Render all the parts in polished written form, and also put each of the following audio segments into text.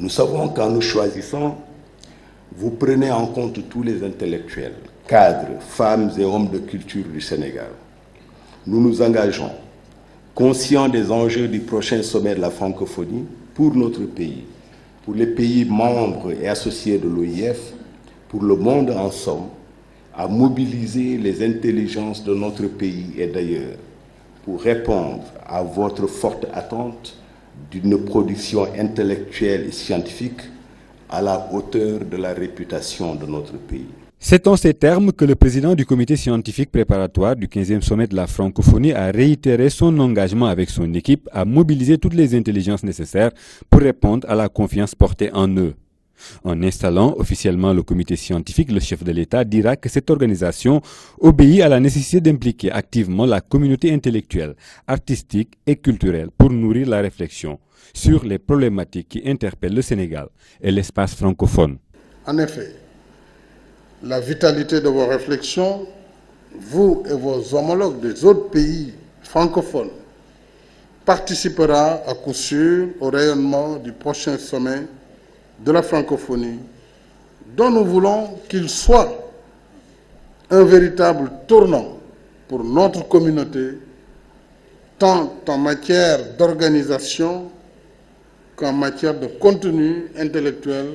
Nous savons qu'en nous choisissant, vous prenez en compte tous les intellectuels, cadres, femmes et hommes de culture du Sénégal. Nous nous engageons, conscients des enjeux du prochain sommet de la francophonie, pour notre pays, pour les pays membres et associés de l'OIF, pour le monde en somme, à mobiliser les intelligences de notre pays et d'ailleurs, pour répondre à votre forte attente d'une production intellectuelle et scientifique à la hauteur de la réputation de notre pays. C'est en ces termes que le président du comité scientifique préparatoire du 15e sommet de la francophonie a réitéré son engagement avec son équipe à mobiliser toutes les intelligences nécessaires pour répondre à la confiance portée en eux. En installant officiellement le comité scientifique, le chef de l'État dira que cette organisation obéit à la nécessité d'impliquer activement la communauté intellectuelle, artistique et culturelle pour nourrir la réflexion sur les problématiques qui interpellent le Sénégal et l'espace francophone. En effet, la vitalité de vos réflexions, vous et vos homologues des autres pays francophones, participera à coup sûr au rayonnement du prochain sommet de la francophonie, dont nous voulons qu'il soit un véritable tournant pour notre communauté, tant en matière d'organisation qu'en matière de contenu intellectuel,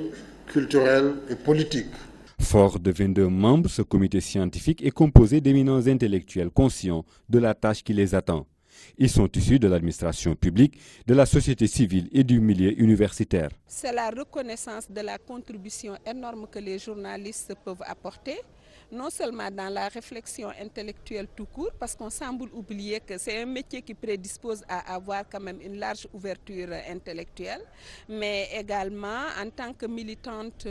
culturel et politique. Fort de 22 membres, ce comité scientifique est composé d'éminents intellectuels conscients de la tâche qui les attend. Ils sont issus de l'administration publique, de la société civile et du milieu universitaire. C'est la reconnaissance de la contribution énorme que les journalistes peuvent apporter, non seulement dans la réflexion intellectuelle tout court, parce qu'on semble oublier que c'est un métier qui prédispose à avoir quand même une large ouverture intellectuelle, mais également en tant que militante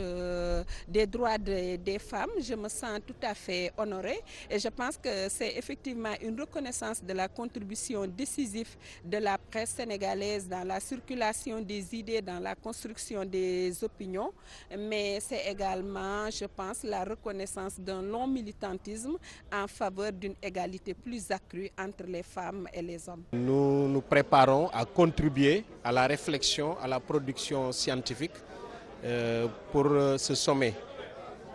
des droits des femmes, je me sens tout à fait honorée et je pense que c'est effectivement une reconnaissance de la contribution décisive de la presse sénégalaise dans la circulation des idées, dans la construction des opinions, mais c'est également, je pense, la reconnaissance d'un long militantisme en faveur d'une égalité plus accrue entre les femmes et les hommes. Nous nous préparons à contribuer à la réflexion, à la production scientifique pour ce sommet.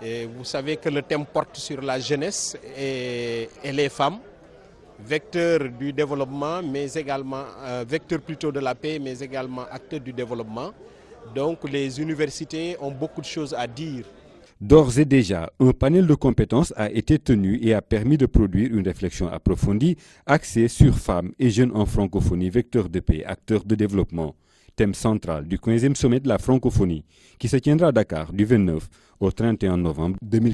Et vous savez que le thème porte sur la jeunesse et les femmes, vecteurs du développement, mais également vecteurs plutôt de la paix, mais également acteurs du développement. Donc les universités ont beaucoup de choses à dire. D'ores et déjà, un panel de compétences a été tenu et a permis de produire une réflexion approfondie axée sur femmes et jeunes en francophonie, vecteurs de paix, acteurs de développement. Thème central du 15e sommet de la francophonie qui se tiendra à Dakar du 29 au 31 novembre 2015.